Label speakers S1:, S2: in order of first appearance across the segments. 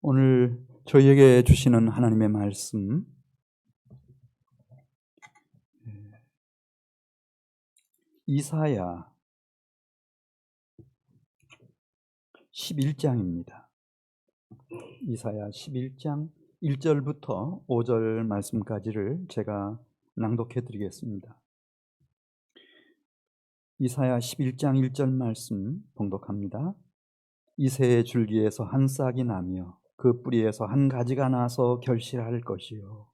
S1: 오늘 저희에게 주시는 하나님의 말씀, 이사야 11장입니다. 이사야 11장 1절부터 5절 말씀까지를 제가 낭독해 드리겠습니다. 이사야 11장 1절 말씀 봉독합니다. 이새의 줄기에서 한 싹이 나며 그 뿌리에서 한 가지가 나서 결실할 것이요,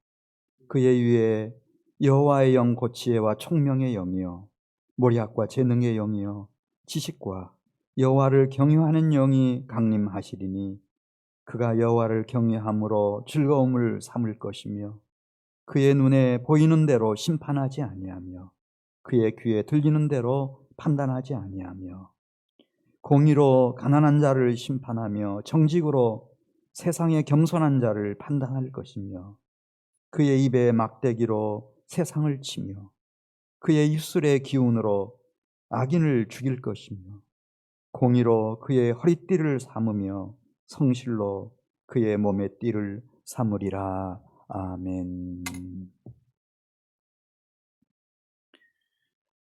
S1: 그의 위에 여호와의 영 곧 지혜와 총명의 영이요 모략과 재능의 영이요 지식과 여호와를 경외하는 영이 강림하시리니, 그가 여호와를 경외함으로 즐거움을 삼을 것이며 그의 눈에 보이는 대로 심판하지 아니하며 그의 귀에 들리는 대로 판단하지 아니하며 공의로 가난한 자를 심판하며 정직으로 세상의 겸손한 자를 판단할 것이며 그의 입에 막대기로 세상을 치며 그의 입술의 기운으로 악인을 죽일 것이며 공의로 그의 허리띠를 삼으며 성실로 그의 몸의 띠를 삼으리라. 아멘.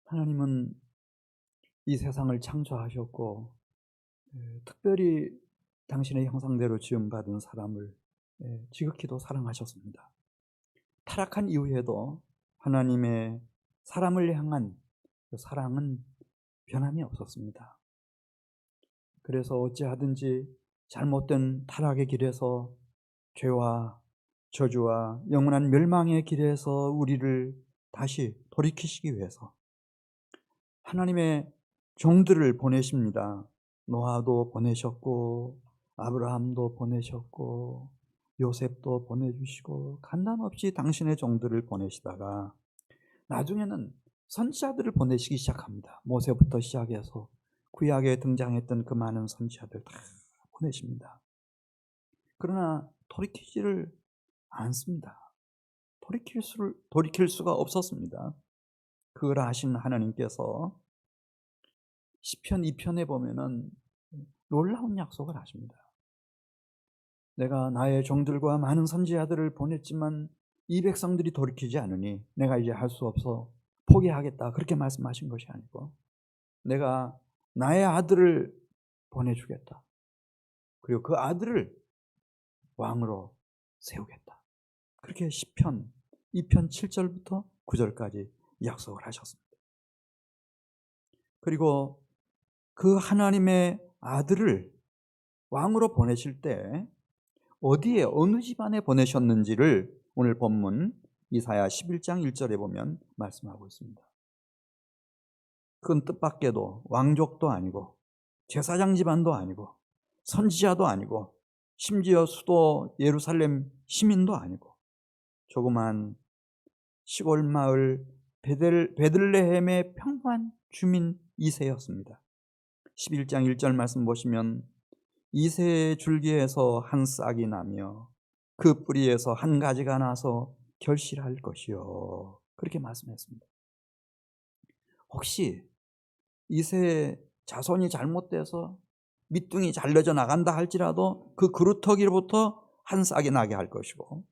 S1: 하나님은 이 세상을 창조하셨고 특별히 당신의 형상대로 지음받은 사람을 지극히도 사랑하셨습니다. 타락한 이후에도 하나님의 사람을 향한 그 사랑은 변함이 없었습니다. 그래서 어찌하든지 잘못된 타락의 길에서, 죄와 저주와 영원한 멸망의 길에서 우리를 다시 돌이키시기 위해서 하나님의 종들을 보내십니다. 노아도 보내셨고 아브라함도 보내셨고 요셉도 보내주시고 간단없이 당신의 종들을 보내시다가 나중에는 선지자들을 보내시기 시작합니다. 모세부터 시작해서 구약에 등장했던 그 많은 선지자들 다 보내십니다. 그러나 돌이키지를 않습니다. 돌이킬 수가 없었습니다. 그걸 아신 하나님께서 시편 2편에 보면은 놀라운 약속을 하십니다. 내가 나의 종들과 많은 선지자들을 보냈지만 이 백성들이 돌이키지 않으니 내가 이제 할 수 없어 포기하겠다, 그렇게 말씀하신 것이 아니고 내가 나의 아들을 보내주겠다, 그리고 그 아들을 왕으로 세우겠다, 그렇게 시편 2편 7절부터 9절까지 약속을 하셨습니다. 그리고 그 하나님의 아들을 왕으로 보내실 때 어디에, 어느 집안에 보내셨는지를 오늘 본문 이사야 11장 1절에 보면 말씀하고 있습니다. 그건 뜻밖에도 왕족도 아니고 제사장 집안도 아니고 선지자도 아니고 심지어 수도 예루살렘 시민도 아니고 조그만 시골 마을 베들레헴의 평범한 주민 이새였습니다. 11장 1절 말씀 보시면 이새의 줄기에서 한 싹이 나며 그 뿌리에서 한 가지가 나서 결실할 것이요, 그렇게 말씀했습니다. 혹시 이새의 자손이 잘못돼서 밑둥이 잘려져 나간다 할지라도 그 그루터기로부터 한 싹이 나게 할 것이고,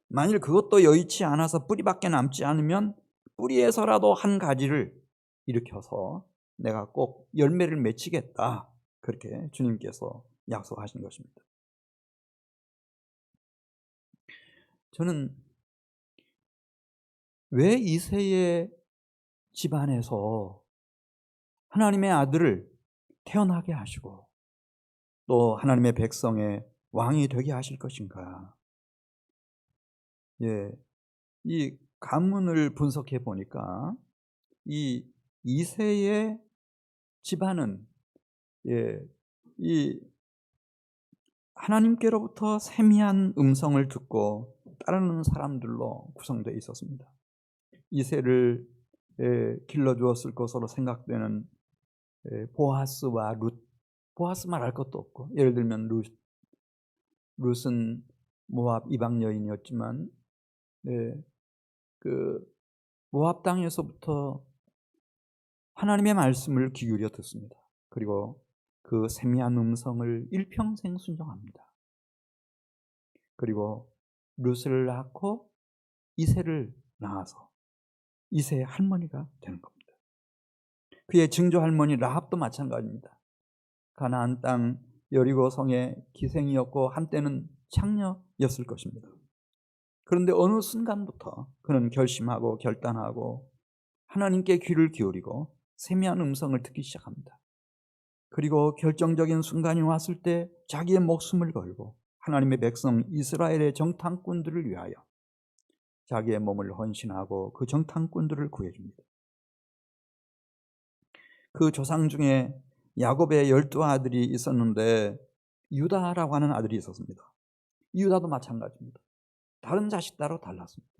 S1: 만일 그것도 여의치 않아서 뿌리밖에 남지 않으면 뿌리에서라도 한 가지를 일으켜서 내가 꼭 열매를 맺히겠다, 그렇게 주님께서 약속하신 것입니다. 저는 왜 이새의 집안에서 하나님의 아들을 태어나게 하시고 또 하나님의 백성의 왕이 되게 하실 것인가? 이 가문을 분석해 보니까 이 이새의 집안은 이 하나님께로부터 세미한 음성을 듣고 따르는 사람들로 구성되어 있었습니다. 이새를 길러주었을 것으로 생각되는 보아스와 룻, 보아스 말할 것도 없고, 예를 들면 룻은 모압 이방 여인이었지만 그 모압 땅에서부터 하나님의 말씀을 귀 기울여 듣습니다. 그리고 그 세미한 음성을 일평생 순종합니다. 그리고 룻을 낳고 이새를 낳아서 이새의 할머니가 되는 겁니다. 그의 증조 할머니 라합도 마찬가지입니다. 가나안 땅 여리고 성의 기생이었고 한때는 창녀였을 것입니다. 그런데 어느 순간부터 그는 결심하고 결단하고 하나님께 귀를 기울이고 세미한 음성을 듣기 시작합니다. 그리고 결정적인 순간이 왔을 때 자기의 목숨을 걸고 하나님의 백성 이스라엘의 정탐꾼들을 위하여 자기의 몸을 헌신하고 그 정탐꾼들을 구해줍니다. 그 조상 중에 야곱의 12아들이 있었는데 유다라고 하는 아들이 있었습니다. 유다도 마찬가지입니다. 다른 자식 따로 달랐습니다.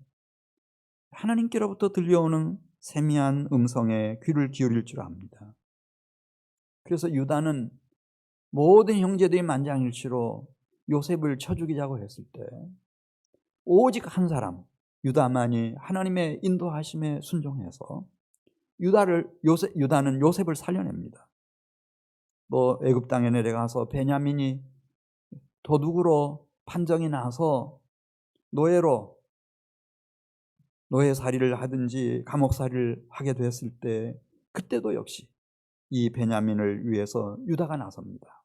S1: 하나님께로부터 들려오는 세미한 음성에 귀를 기울일 줄 압니다. 그래서 유다는 모든 형제들이 만장일치로 요셉을 쳐 죽이자고 했을 때 오직 한 사람 유다만이 하나님의 인도하심에 순종해서 유다는 요셉을 살려냅니다. 애굽 땅에 내려가서 베냐민이 도둑으로 판정이 나서 노예살이를 하든지 감옥살이를 하게 됐을 때 그때도 역시 이 베냐민을 위해서 유다가 나섭니다.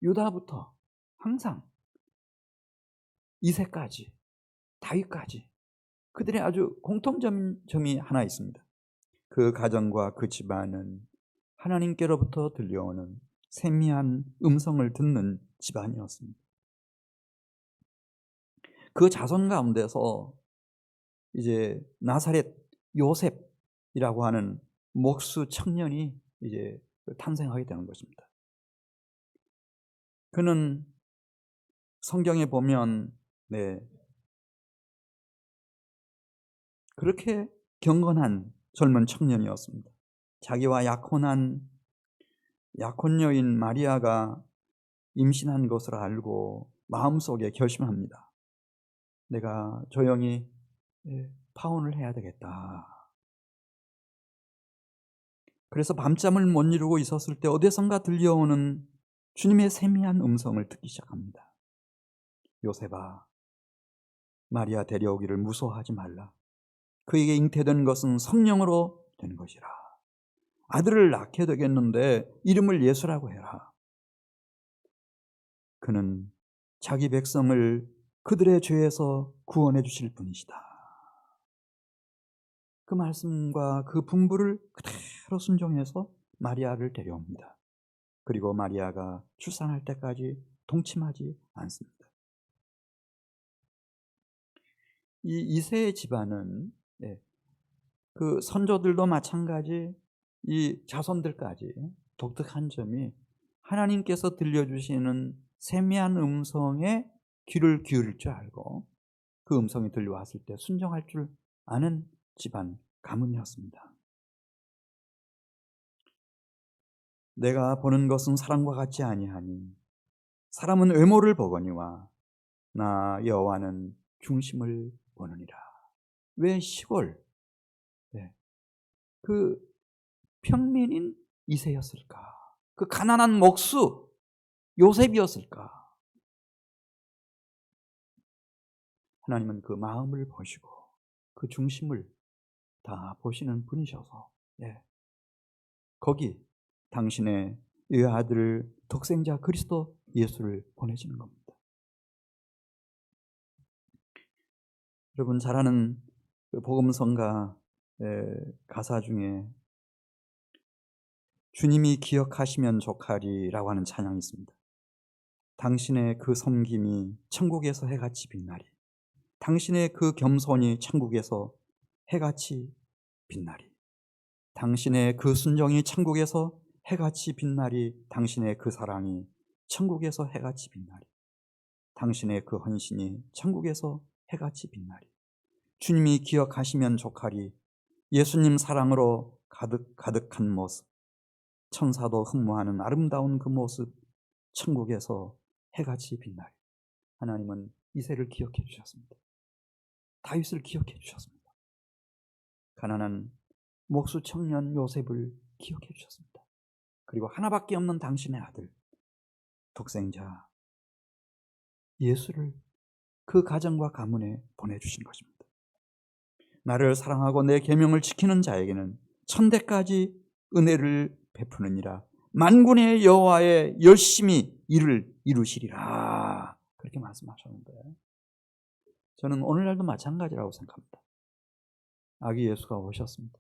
S1: 유다부터 항상 이새까지 다윗까지 그들의 아주 공통점이 하나 있습니다. 그 가정과 그 집안은 하나님께로부터 들려오는 세미한 음성을 듣는 집안이었습니다. 그 자손 가운데서 이제 나사렛 요셉이라고 하는 목수 청년이 이제 탄생하게 되는 것입니다. 그는 성경에 보면 그렇게 경건한 젊은 청년이었습니다. 자기와 약혼 여인 마리아가 임신한 것을 알고 마음속에 결심합니다. 내가 조용히 파혼을 해야 되겠다. 그래서 밤잠을 못 이루고 있었을 때 어디선가 들려오는 주님의 세미한 음성을 듣기 시작합니다. 요셉아, 마리아 데려오기를 무서워하지 말라. 그에게 잉태된 것은 성령으로 된 것이라. 아들을 낳게 되겠는데 이름을 예수라고 해라. 그는 자기 백성을 그들의 죄에서 구원해 주실 분이시다. 그 말씀과 그 분부를 그대로 순종해서 마리아를 데려옵니다. 그리고 마리아가 출산할 때까지 동침하지 않습니다. 이 이새의 집안은 그 선조들도 마찬가지 이 자손들까지 독특한 점이 하나님께서 들려주시는 세미한 음성에 귀를 기울일 줄 알고 그 음성이 들려왔을 때 순종할 줄 아는 집안 가문이었습니다. 내가 보는 것은 사람과 같지 아니하니 사람은 외모를 보거니와 나 여호와는 중심을 보느니라. 왜 시골 그 평민인 이새였을까? 그 가난한 목수 요셉이었을까? 하나님은 그 마음을 보시고 그 중심을 다 보시는 분이셔서 거기 당신의 외아들 독생자 그리스도 예수를 보내시는 겁니다. 여러분 잘 아는 그 복음성가 가사 중에 주님이 기억하시면 좋하리라고 하는 찬양이 있습니다. 당신의 그 섬김이 천국에서 해같이 빛나리. 당신의 그 겸손이 천국에서 해같이 빛나리. 당신의 그 순종이 천국에서 해같이 빛나리. 당신의 그 사랑이 천국에서 해같이 빛나리. 당신의 그 헌신이 천국에서 해같이 빛나리. 주님이 기억하시면 좋하리. 예수님 사랑으로 가득한 모습, 천사도 흠모하는 아름다운 그 모습, 천국에서 해같이 빛나리. 하나님은 이새를 기억해 주셨습니다. 다윗을 기억해 주셨습니다. 가난한 목수 청년 요셉을 기억해 주셨습니다. 그리고 하나밖에 없는 당신의 아들 독생자 예수를 그 가정과 가문에 보내주신 것입니다. 나를 사랑하고 내 계명을 지키는 자에게는 천대까지 은혜를 베푸느니라. 만군의 여호와의 열심히 일을 이루시리라. 그렇게 말씀하셨는데, 저는 오늘날도 마찬가지라고 생각합니다. 아기 예수가 오셨습니다.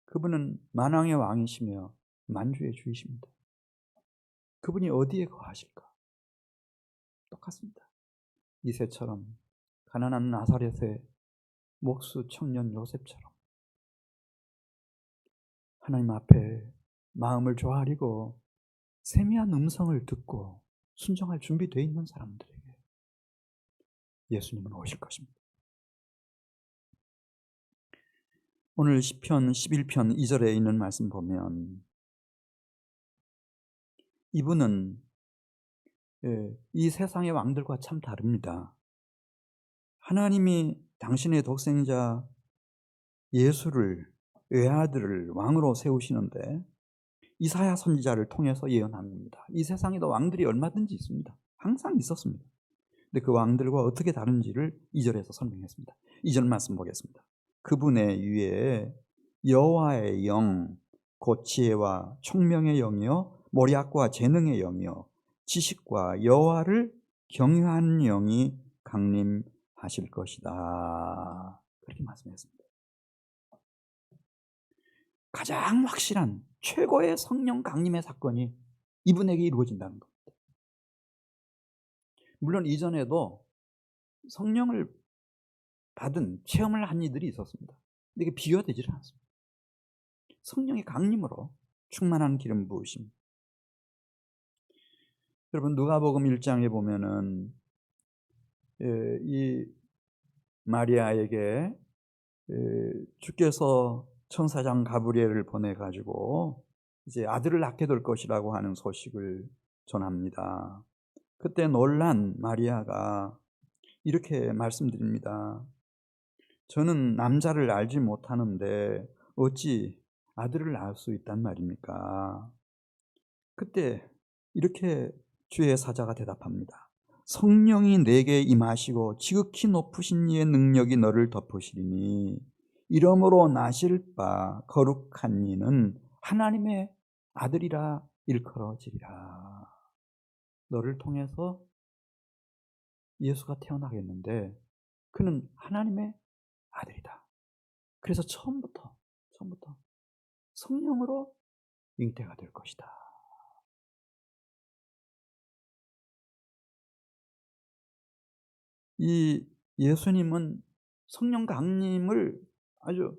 S1: 그분은 만왕의 왕이시며 만주의 주이십니다. 그분이 어디에 거하실까? 똑같습니다. 이새처럼, 가난한 나사렛의 목수 청년 요셉처럼 하나님 앞에 마음을 조아리고 세미한 음성을 듣고 순종할 준비되어 있는 사람들에게 예수님은 오실 것입니다. 오늘 시편 11편 2절에 있는 말씀 보면 이분은 이 세상의 왕들과 참 다릅니다. 하나님이 당신의 독생자 예수를, 외아들을 왕으로 세우시는데 이사야 선지자를 통해서 예언합니다. 이 세상에도 왕들이 얼마든지 있습니다. 항상 있었습니다. 근데 그 왕들과 어떻게 다른지를 2절에서 설명했습니다. 2절 말씀 보겠습니다. 그분의 위에 여호와의 영, 곧 지혜와 총명의 영이요 모략과 재능의 영이요 지식과 여호와를 경외하는 영이 강림하실 것이다. 그렇게 말씀했습니다. 가장 확실한 최고의 성령 강림의 사건이 이분에게 이루어진다는 겁니다. 물론 이전에도 성령을 받은 체험을 한 이들이 있었습니다. 근데 이게 비교되지 않습니다. 성령의 강림으로 충만한 기름 부으심. 여러분 누가복음 1장에 보면은 이 마리아에게 주께서 천사장 가브리엘을 보내 가지고 이제 아들을 낳게 될 것이라고 하는 소식을 전합니다. 그때 놀란 마리아가 이렇게 말씀드립니다. 저는 남자를 알지 못하는데 어찌 아들을 낳을 수 있단 말입니까? 그때 이렇게 주의 사자가 대답합니다. 성령이 내게 임하시고 지극히 높으신 이의 능력이 너를 덮으시리니 이러므로 나실 바 거룩한 이는 하나님의 아들이라 일컬어지리라. 너를 통해서 예수가 태어나겠는데 그는 하나님의 아들이다. 그래서 처음부터 성령으로 잉태가 될 것이다. 이 예수님은 성령 강림을 아주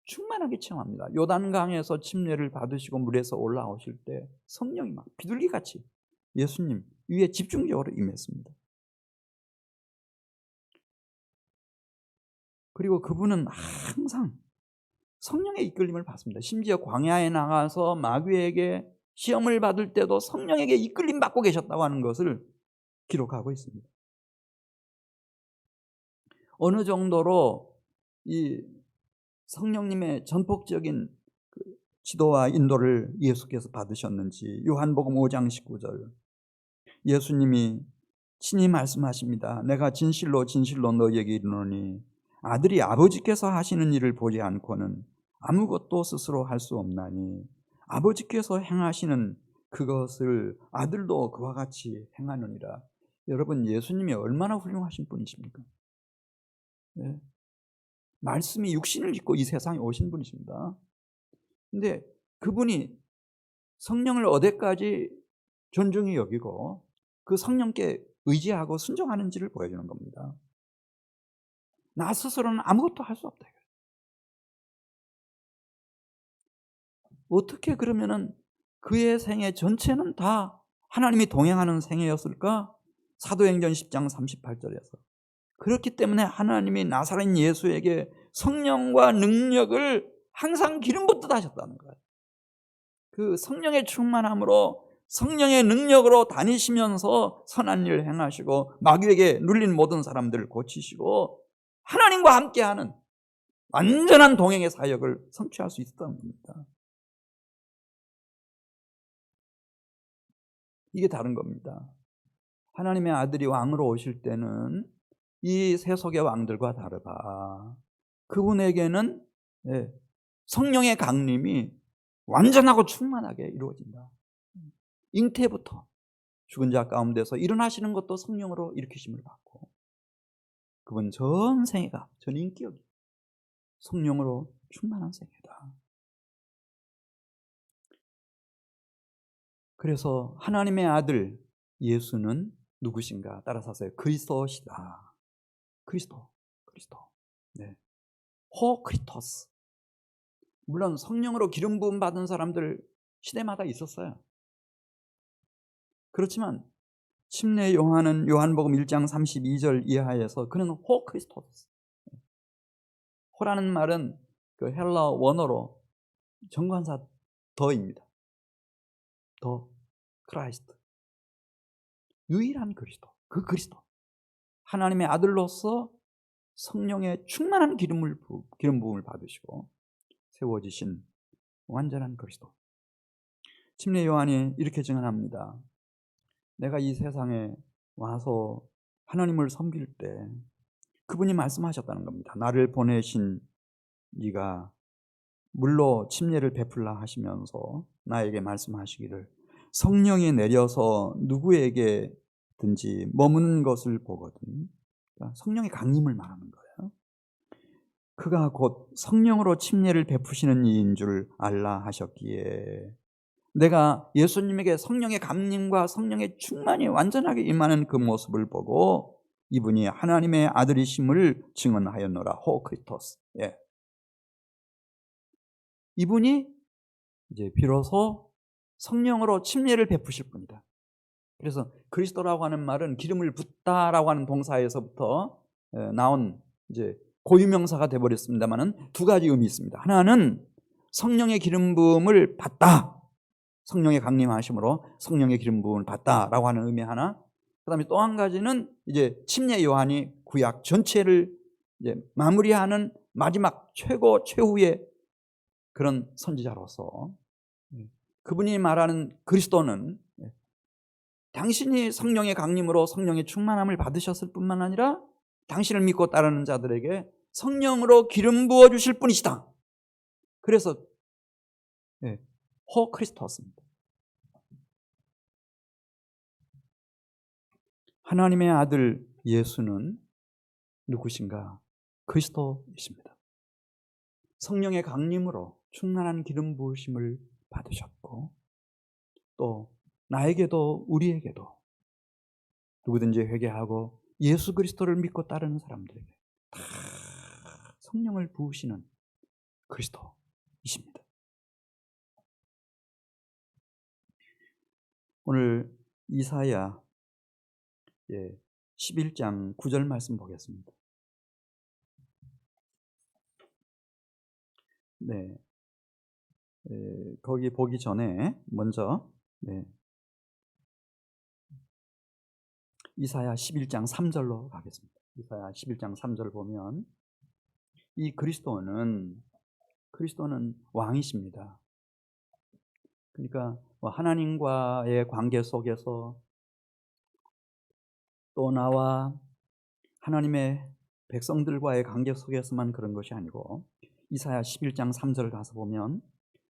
S1: 충만하게 체험합니다. 요단강에서 침례를 받으시고 물에서 올라오실 때 성령이 막 비둘기같이 예수님 위에 집중적으로 임했습니다. 그리고 그분은 항상 성령의 이끌림을 받습니다. 심지어 광야에 나가서 마귀에게 시험을 받을 때도 성령에게 이끌림 받고 계셨다고 하는 것을 기록하고 있습니다. 어느 정도로 이 성령님의 전폭적인 지도와 인도를 예수께서 받으셨는지 요한복음 5장 19절 예수님이 친히 말씀하십니다. 내가 진실로 진실로 너희에게 이르노니 아들이 아버지께서 하시는 일을 보지 않고는 아무것도 스스로 할 수 없나니 아버지께서 행하시는 그것을 아들도 그와 같이 행하느니라. 여러분 예수님이 얼마나 훌륭하신 분이십니까? 네. 말씀이 육신을 입고 이 세상에 오신 분이십니다. 근데 그분이 성령을 어디까지 존중히 여기고 그 성령께 의지하고 순종하는지를 보여주는 겁니다. 나 스스로는 아무것도 할 수 없다. 어떻게 그러면은 그의 생애 전체는 다 하나님이 동행하는 생애였을까? 사도행전 10장 38절에서 그렇기 때문에 하나님이 나사렛 예수에게 성령과 능력을 항상 기름 붓듯 하셨다는 거예요. 그 성령의 충만함으로 성령의 능력으로 다니시면서 선한 일을 행하시고 마귀에게 눌린 모든 사람들을 고치시고 하나님과 함께하는 완전한 동행의 사역을 성취할 수 있었다는 겁니다. 이게 다른 겁니다. 하나님의 아들이 왕으로 오실 때는 이 세속의 왕들과 다르다. 그분에게는 성령의 강림이 완전하고 충만하게 이루어진다. 잉태부터 죽은 자 가운데서 일어나시는 것도 성령으로 일으키심을 받고, 그분 전 생애가, 전 인격이 성령으로 충만한 생애다. 그래서 하나님의 아들 예수는 누구신가? 따라서 하세요. 그리스도시다. 그리스도. 네. 호크리토스. 물론 성령으로 기름 부음 받은 사람들 시대마다 있었어요. 그렇지만 침례 요한은 요한복음 1장 32절 이하에서 그는 호크리스토스. 호라는 말은 그 헬라 원어로 정관사 더입니다. 더 크라이스트. 유일한 그리스도. 그 그리스도. 하나님의 아들로서 성령의 충만한 기름 부음을 받으시고 세워지신 완전한 그리스도. 침례 요한이 이렇게 증언합니다. 내가 이 세상에 와서 하나님을 섬길 때 그분이 말씀하셨다는 겁니다. 나를 보내신 네가 물로 침례를 베풀라 하시면서 나에게 말씀하시기를 성령이 내려서 누구에게든지 머무는 것을 보거든. 그러니까 성령의 강림을 말하는 거예요. 그가 곧 성령으로 침례를 베푸시는 이인 줄 알라 하셨기에 내가 예수님에게 성령의 강림과 성령의 충만이 완전하게 임하는 그 모습을 보고 이분이 하나님의 아들이심을 증언하였노라. 호크리토스. 예. 이분이 이제 비로소 성령으로 침례를 베푸실 분이다. 그래서 그리스도라고 하는 말은 기름을 붓다라고 하는 동사에서부터 나온 이제 고유명사가 되어버렸습니다만은 두 가지 의미 있습니다. 하나는 성령의 기름 부음을 받다. 성령의 강림하심으로 성령의 기름 부음을 받다라고 하는 의미 하나. 그다음에 또 한 가지는 이제 침례 요한이 구약 전체를 이제 마무리하는 마지막 최후의 그런 선지자로서 그분이 말하는 그리스도는 당신이 성령의 강림으로 성령의 충만함을 받으셨을 뿐만 아니라 당신을 믿고 따르는 자들에게 성령으로 기름 부어 주실 분이시다. 그래서 호크리스토스입니다. 하나님의 아들 예수는 누구신가? 그리스도이십니다. 성령의 강림으로 충만한 기름 부으심을 받으셨고 또 나에게도 우리에게도 누구든지 회개하고 예수 그리스도를 믿고 따르는 사람들에게 다 성령을 부으시는 그리스도이십니다. 오늘 이사야 11장 9절 말씀 보겠습니다. 네, 거기 보기 전에 먼저 이사야 11장 3절로 가겠습니다. 이사야 11장 3절 보면 이 그리스도는 왕이십니다. 그러니까 하나님과의 관계 속에서 또 나와 하나님의 백성들과의 관계 속에서만 그런 것이 아니고 이사야 11장 3절 가서 보면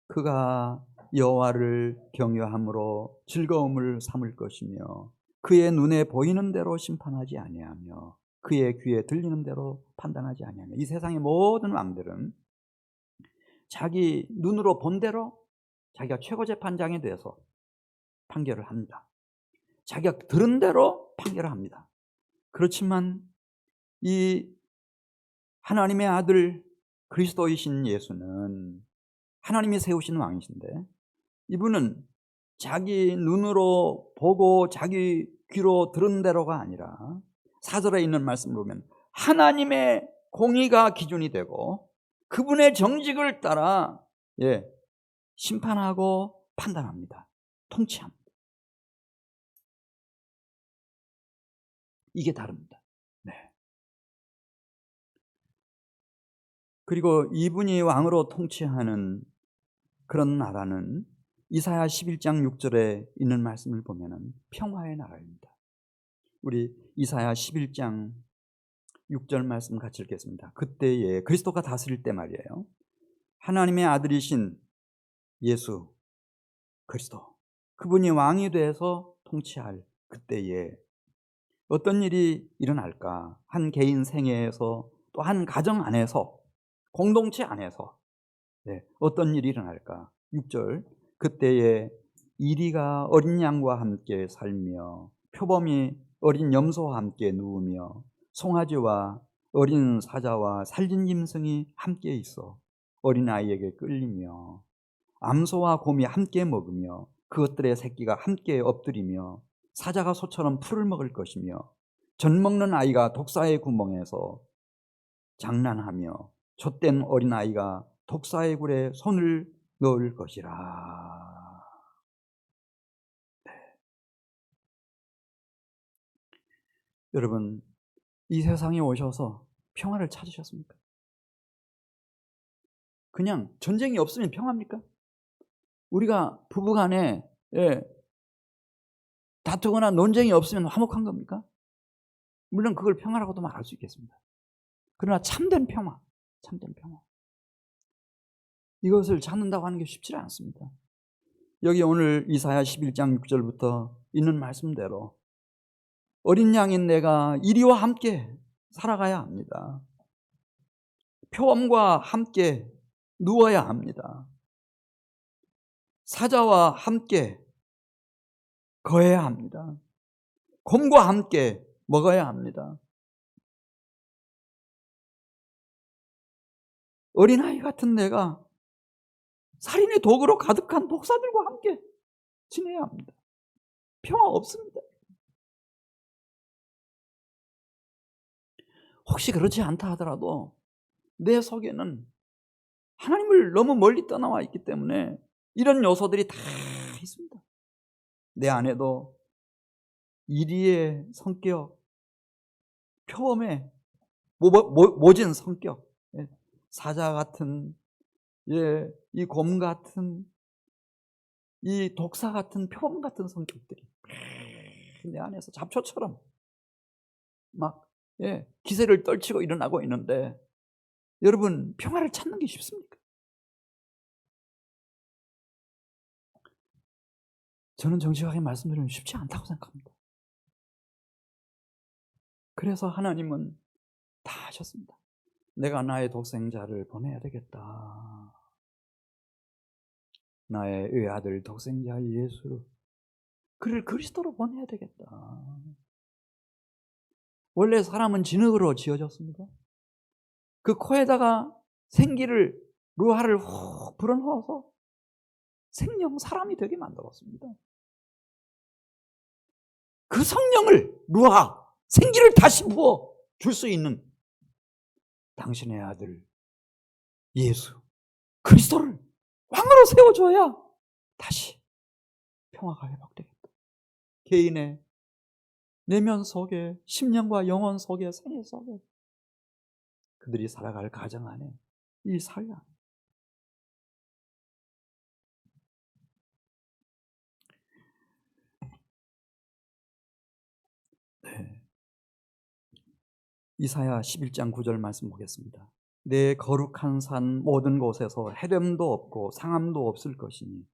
S1: 그가 여호와를 경외함으로 즐거움을 삼을 것이며 그의 눈에 보이는 대로 심판하지 아니하며 그의 귀에 들리는 대로 판단하지 아니하며 이 세상의 모든 왕들은 자기 눈으로 본 대로 자기가 최고재판장에 대해서 판결을 합니다. 자기가 들은 대로 판결을 합니다. 그렇지만 이 하나님의 아들 그리스도이신 예수는 하나님이 세우신 왕이신데 이분은 자기 눈으로 보고 자기 귀로 들은 대로가 아니라 4절에 있는 말씀을 보면 하나님의 공의가 기준이 되고 그분의 정직을 따라 심판하고 판단합니다. 통치합니다. 이게 다릅니다. 네. 그리고 이분이 왕으로 통치하는 그런 나라는 이사야 11장 6절에 있는 말씀을 보면 평화의 나라입니다. 우리 이사야 11장 6절 말씀 같이 읽겠습니다. 그때에 그리스도가 다스릴 때 말이에요. 하나님의 아들이신 예수 그리스도, 그분이 왕이 돼서 통치할 그때에 어떤 일이 일어날까? 한 개인 생애에서, 또 한 가정 안에서, 공동체 안에서 어떤 일이 일어날까? 6절, 그때에 이리가 어린 양과 함께 살며 표범이 어린 염소와 함께 누우며 송아지와 어린 사자와 살진 짐승이 함께 있어 어린아이에게 끌리며 암소와 곰이 함께 먹으며 그것들의 새끼가 함께 엎드리며 사자가 소처럼 풀을 먹을 것이며 젖 먹는 아이가 독사의 구멍에서 장난하며 젖된 어린아이가 독사의 굴에 손을 넣을 것이라. 여러분, 이 세상에 오셔서 평화를 찾으셨습니까? 그냥 전쟁이 없으면 평화입니까? 우리가 부부간에 다투거나 논쟁이 없으면 화목한 겁니까? 물론 그걸 평화라고도 말할 수 있겠습니다. 그러나 참된 평화, 이것을 찾는다고 하는 게 쉽지 않습니다. 여기 오늘 이사야 11장 6절부터 있는 말씀대로 어린 양인 내가 이리와 함께 살아가야 합니다. 표범과 함께 누워야 합니다. 사자와 함께 거해야 합니다. 곰과 함께 먹어야 합니다. 어린아이 같은 내가 살인의 도구로 가득한 독사들과 함께 지내야 합니다. 평화 없습니다. 혹시 그렇지 않다 하더라도 내 속에는 하나님을 너무 멀리 떠나와 있기 때문에 이런 요소들이 다 있습니다. 내 안에도 이리의 성격, 표범의 모진 성격, 사자 같은, 이 곰 같은, 이 독사 같은, 표범 같은 성격들이 내 안에서 잡초처럼 막 기세를 떨치고 일어나고 있는데, 여러분 평화를 찾는 게 쉽습니까? 저는 정직하게 말씀드리면 쉽지 않다고 생각합니다. 그래서 하나님은 다 하셨습니다. 내가 나의 독생자를 보내야 되겠다. 나의 외아들 독생자 예수, 그를 그리스도로 보내야 되겠다. 원래 사람은 진흙으로 지어졌습니다. 그 코에다가 생기를, 루아를 훅 불어넣어서 생명 사람이 되게 만들었습니다. 그 성령을, 루아, 생기를 다시 부어 줄 수 있는 당신의 아들 예수 그리스도를 왕으로 세워줘야 다시 평화가 회복되겠다. 개인의 내면 속에, 심령과 영혼 속에, 생애 속에, 그들이 살아갈 가정 안에, 이 사회 안에. 이사야 11장 9절 말씀 보겠습니다. 내 거룩한 산 모든 곳에서 해됨도 없고 상함도 없을 것이니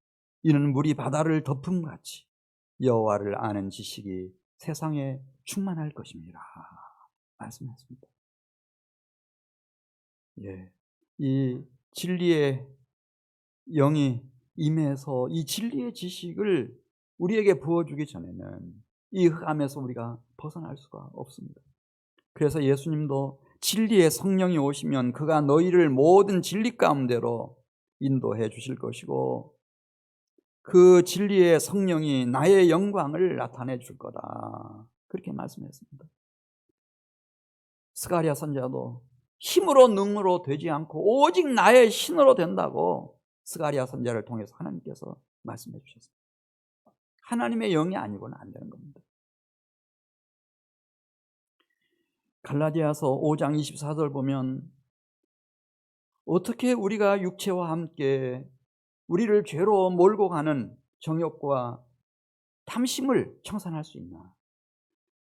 S1: 이는 물이 바다를 덮음같이 여호와를 아는 지식이 세상에 충만할 것입니다. 말씀했습니다. 이 진리의 영이 임해서 이 진리의 지식을 우리에게 부어주기 전에는 이 흑암에서 우리가 벗어날 수가 없습니다. 그래서 예수님도 진리의 성령이 오시면 그가 너희를 모든 진리 가운데로 인도해 주실 것이고 그 진리의 성령이 나의 영광을 나타내 줄 거다. 그렇게 말씀했습니다. 스가랴 선지자도 힘으로 능으로 되지 않고 오직 나의 신으로 된다고 스가랴 선지자를 통해서 하나님께서 말씀해 주셨습니다. 하나님의 영이 아니고는 안 되는 겁니다. 갈라디아서 5장 24절 보면 어떻게 우리가 육체와 함께 우리를 죄로 몰고 가는 정욕과 탐심을 청산할 수 있나?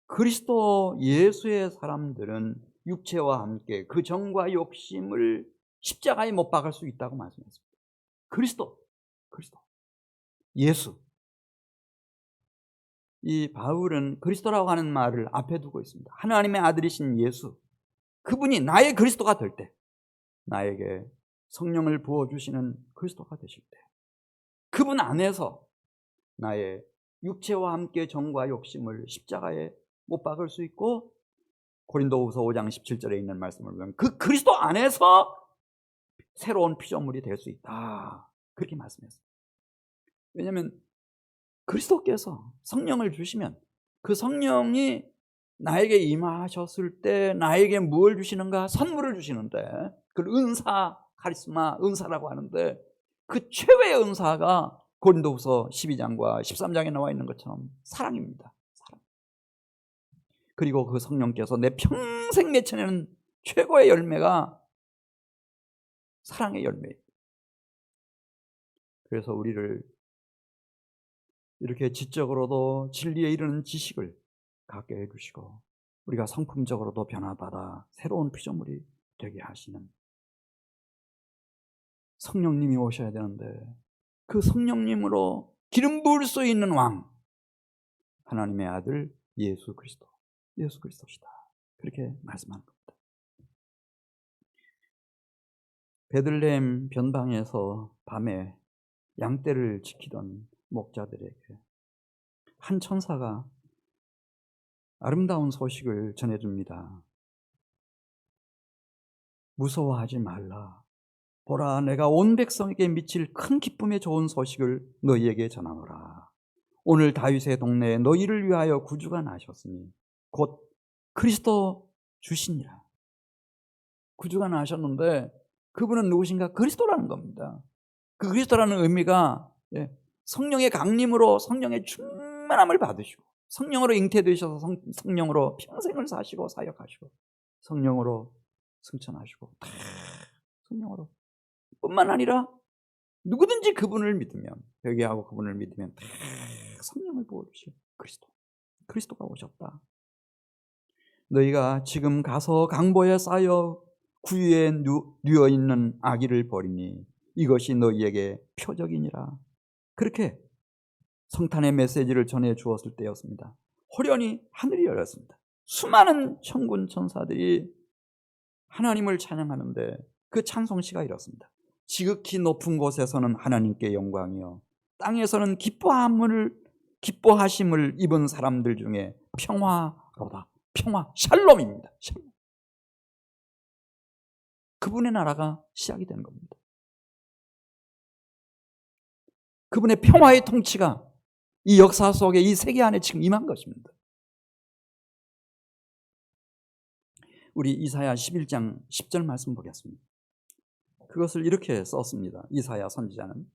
S1: 그리스도 예수의 사람들은 육체와 함께 그 정과 욕심을 십자가에 못 박을 수 있다고 말씀했습니다. 그리스도 예수. 이 바울은 그리스도라고 하는 말을 앞에 두고 있습니다. 하나님의 아들이신 예수, 그분이 나의 그리스도가 될 때, 나에게 성령을 부어주시는 그리스도가 되실 때, 그분 안에서 나의 육체와 함께 정과 욕심을 십자가에 못 박을 수 있고, 고린도후서 5장 17절에 있는 말씀을 보면 그 그리스도 안에서 새로운 피조물이 될 수 있다, 그렇게 말씀했어요. 왜냐하면 그리스도께서 성령을 주시면 그 성령이 나에게 임하셨을 때 나에게 무엇을 주시는가? 선물을 주시는데, 그걸 은사, 카리스마, 은사라고 하는데, 그 최고의 은사가 고린도후서 12장과 13장에 나와 있는 것처럼 사랑입니다. 사랑. 그리고 그 성령께서 내 평생 맺혀내는 최고의 열매가 사랑의 열매입니다. 그래서 우리를 이렇게 지적으로도 진리에 이르는 지식을 갖게 해주시고, 우리가 성품적으로도 변화받아 새로운 피조물이 되게 하시는 성령님이 오셔야 되는데, 그 성령님으로 기름 부을 수 있는 왕, 하나님의 아들 예수 그리스도시다, 그렇게 말씀하는 겁니다. 베들레헴 변방에서 밤에 양떼를 지키던 목자들에게 한 천사가 아름다운 소식을 전해줍니다. 무서워하지 말라. 보라, 내가 온 백성에게 미칠 큰 기쁨의 좋은 소식을 너희에게 전하노라. 오늘 다윗의 동네에 너희를 위하여 구주가 나셨으니 곧 그리스도 주시니라. 구주가 나셨는데 그분은 누구신가? 그리스도라는 겁니다. 그 그리스도라는 의미가 성령의 강림으로 성령의 충만함을 받으시고, 성령으로 잉태되셔서 성령으로 평생을 사시고 사역하시고, 성령으로 승천하시고, 다 성령으로 뿐만 아니라 누구든지 그분을 믿으면, 회개하고 그분을 믿으면 다 성령을 부어주시고, 그리스도가 오셨다. 너희가 지금 가서 강보에 쌓여 구유에 누워있는 아기를 버리니 이것이 너희에게 표적이니라. 그렇게 성탄의 메시지를 전해 주었을 때였습니다. 호련히 하늘이 열렸습니다. 수많은 천군 천사들이 하나님을 찬양하는데 그 찬송시가 이렇습니다. 지극히 높은 곳에서는 하나님께 영광이요, 땅에서는 기뻐하심을 입은 사람들 중에 평화로다. 평화, 샬롬입니다. 샬롬. 그분의 나라가 시작이 되는 겁니다. 그분의 평화의 통치가 이 역사 속에, 이 세계 안에 지금 임한 것입니다. 우리 이사야 11장 10절 말씀 보겠습니다. 그것을 이렇게 썼습니다. 이사야 선지자는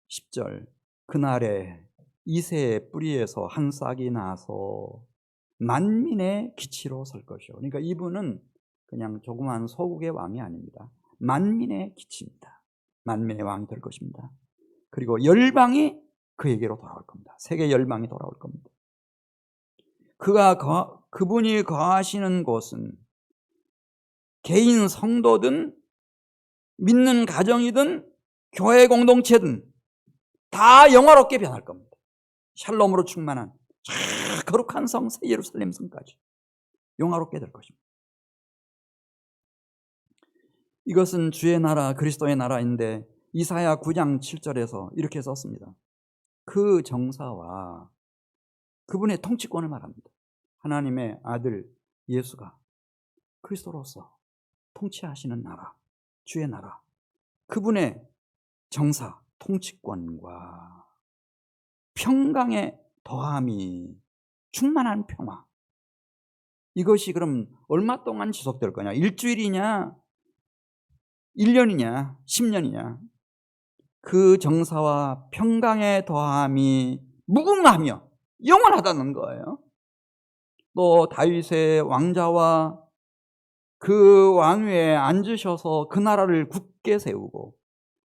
S1: 10절, 그날에 이새의 뿌리에서 한 싹이 나서 만민의 기치로 설 것이요. 그러니까 이분은 그냥 조그만 소국의 왕이 아닙니다. 만민의 기치입니다. 만민의 왕이 될 것입니다. 그리고 열방이 그에게로 돌아올 겁니다. 세계 열방이 돌아올 겁니다. 그분이 거하시는 곳은 개인 성도든 믿는 가정이든 교회 공동체든 다 영화롭게 변할 겁니다. 샬롬으로 충만한 거룩한 성, 새 예루살렘 성까지 영화롭게 될 것입니다. 이것은 주의 나라, 그리스도의 나라인데 이사야 9장 7절에서 이렇게 썼습니다. 그 정사와 그분의 통치권을 말합니다. 하나님의 아들 예수가 그리스도로서 통치하시는 나라, 주의 나라, 그분의 정사, 통치권과 평강의 더함이, 충만한 평화, 이것이 그럼 얼마 동안 지속될 거냐? 일주일이냐? 1년이냐? 10년이냐? 그 정사와 평강의 더함이 무궁하며 영원하다는 거예요. 또 다윗의 왕자와 그 왕위에 앉으셔서 그 나라를 굳게 세우고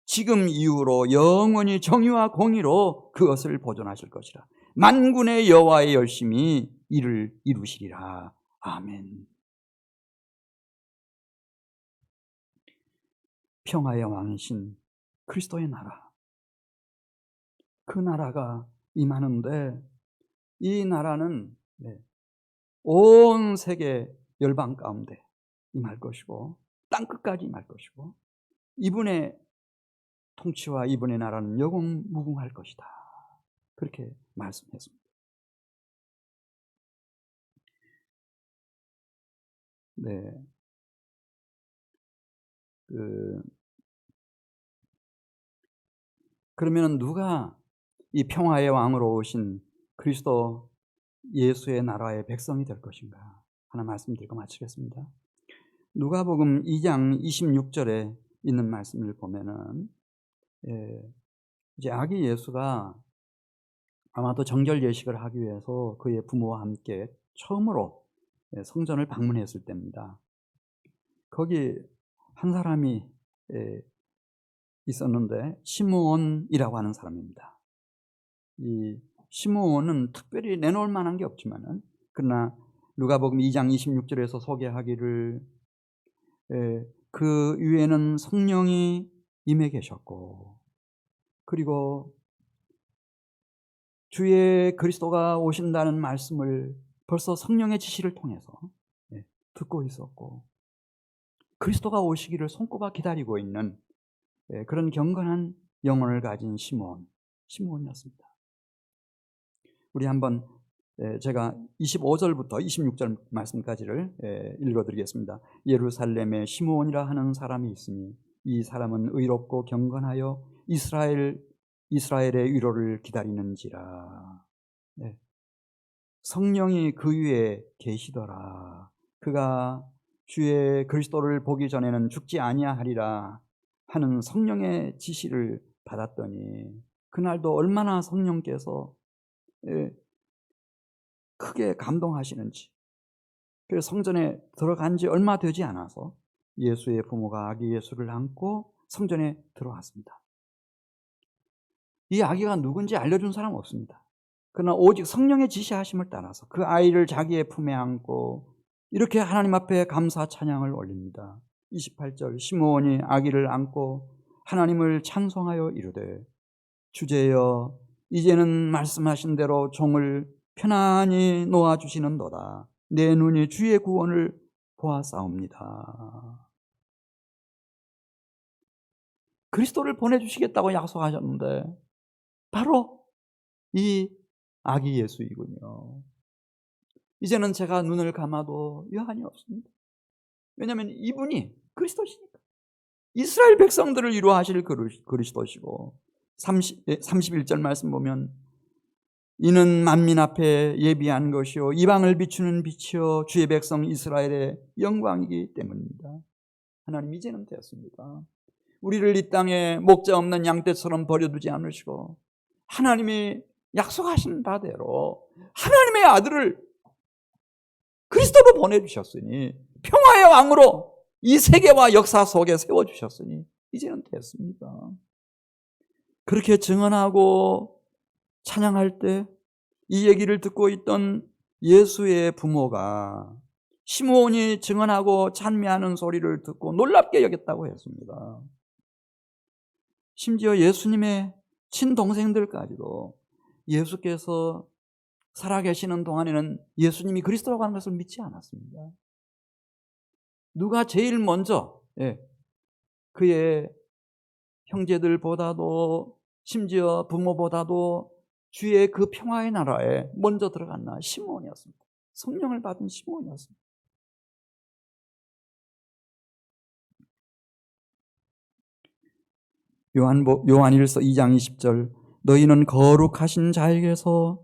S1: 지금 이후로 영원히 정의와 공의로 그것을 보존하실 것이라. 만군의 여호와의 열심이 일을 이루시리라. 아멘. 평화의 왕이신 그리스도의 나라, 그 나라가 임하는데, 이 나라는 온 세계 열방 가운데 임할 것이고 땅끝까지 임할 것이고, 이분의 통치와 이분의 나라는 영원 무궁할 것이다. 그렇게 말씀했습니다. 그러면 누가 이 평화의 왕으로 오신 그리스도 예수의 나라의 백성이 될 것인가? 하나 말씀드리고 마치겠습니다. 누가복음 2장 26절에 있는 말씀을 보면은, 이제 아기 예수가 아마도 정결 예식을 하기 위해서 그의 부모와 함께 처음으로 성전을 방문했을 때입니다. 거기 한 사람이 있었는데, 시므온이라고 하는 사람입니다. 이 시므온은 특별히 내놓을 만한 게 없지만은, 그러나 누가복음 2장 26절에서 소개하기를 그 위에는 성령이 임해 계셨고, 그리고 주의 그리스도가 오신다는 말씀을 벌써 성령의 지시를 통해서 듣고 있었고, 그리스도가 오시기를 손꼽아 기다리고 있는 그런 경건한 영혼을 가진 시므온이었습니다. 우리 한번 제가 25절부터 26절 말씀까지를 읽어드리겠습니다. 예루살렘에 시므온이라 하는 사람이 있으니 이 사람은 의롭고 경건하여 이스라엘의 위로를 기다리는지라. 성령이 그 위에 계시더라. 그가 주의 그리스도를 보기 전에는 죽지 아니하리라 하는 성령의 지시를 받았더니, 그날도 얼마나 성령께서 크게 감동하시는지, 그래서 성전에 들어간 지 얼마 되지 않아서 예수의 부모가 아기 예수를 안고 성전에 들어왔습니다. 이 아기가 누군지 알려준 사람은 없습니다. 그러나 오직 성령의 지시하심을 따라서 그 아이를 자기의 품에 안고 이렇게 하나님 앞에 감사 찬양을 올립니다. 28절, 시므온이 아기를 안고 하나님을 찬송하여 이르되, 주제여 이제는 말씀하신 대로 종을 편안히 놓아주시는도다. 내 눈이 주의 구원을 보았사옵니다. 그리스도를 보내주시겠다고 약속하셨는데 바로 이 아기 예수이군요. 이제는 제가 눈을 감아도 여한이 없습니다. 왜냐하면 이분이 그리스도시니까. 이스라엘 백성들을 위로하실 그리스도시고, 31절 말씀 보면, 이는 만민 앞에 예비한 것이요 이방을 비추는 빛이요 주의 백성 이스라엘의 영광이기 때문입니다. 하나님 이제는 되었습니다. 우리를 이 땅에 목자 없는 양떼처럼 버려두지 않으시고, 하나님이 약속하신 바대로 하나님의 아들을 그리스도로 보내주셨으니, 평화의 왕으로 이 세계와 역사 속에 세워주셨으니 이제는 됐습니다. 그렇게 증언하고 찬양할 때 이 얘기를 듣고 있던 예수의 부모가 시므온이 증언하고 찬미하는 소리를 듣고 놀랍게 여겼다고 했습니다. 심지어 예수님의 친동생들까지도 예수께서 살아계시는 동안에는 예수님이 그리스도라고 하는 것을 믿지 않았습니다. 누가 제일 먼저 그의 형제들보다도, 심지어 부모보다도 주의 그 평화의 나라에 먼저 들어갔나? 시므온이었습니다. 성령을 받은 시므온이었습니다. 요한일서 2장 20절, 너희는 거룩하신 자에게서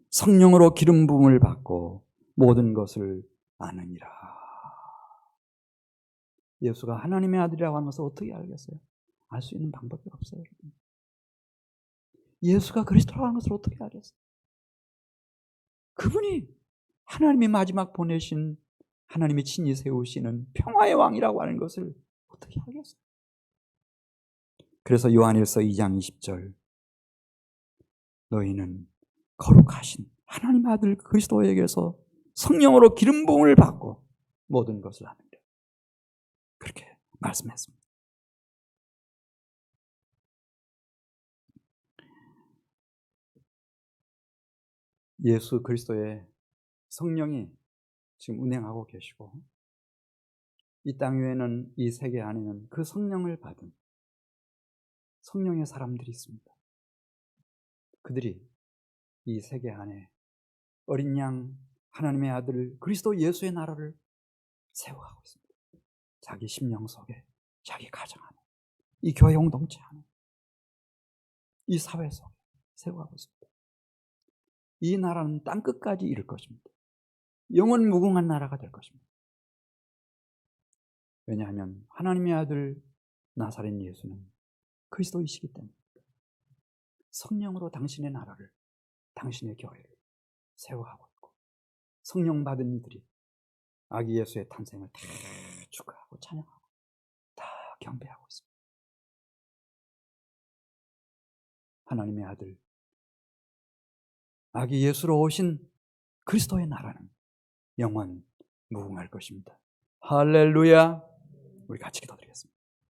S1: 성령으로 기름 부음을 받고 모든 것을 아느니라. 예수가 하나님의 아들이라고 하는 것을 어떻게 알겠어요? 알 수 있는 방법이 없어요. 예수가 그리스도라고 하는 것을 어떻게 알겠어요? 그분이 하나님이 마지막 보내신, 하나님이 친히 세우시는 평화의 왕이라고 하는 것을 어떻게 알겠어요? 그래서 요한일서 2장 20절, 너희는 거룩하신 하나님 아들 그리스도에게서 성령으로 기름 부음을 받고 모든 것을 하느니라. 그렇게 말씀했습니다. 예수 그리스도의 성령이 지금 운행하고 계시고 이 땅 위에는, 이 세계 안에는 그 성령을 받은 성령의 사람들이 있습니다. 그들이 이 세계 안에 어린 양 하나님의 아들 그리스도 예수의 나라를 세워가고 있습니다. 자기 심령 속에, 자기 가정 안에, 이 교회 공동체 안에, 이 사회 속에 세워가고 있습니다. 이 나라는 땅끝까지 이를 것입니다. 영원 무궁한 나라가 될 것입니다. 왜냐하면 하나님의 아들 나사렛 예수는 그리스도이시기 때문입니다. 성령으로 당신의 나라를, 당신의 교회를 세워가고 있고 성령 받은 이들이 아기 예수의 탄생을 다 축하하고 찬양하고 다 경배하고 있습니다. 하나님의 아들 아기 예수로 오신 그리스도의 나라는 영원 무궁할 것입니다. 할렐루야. 우리 같이 기도드리겠습니다.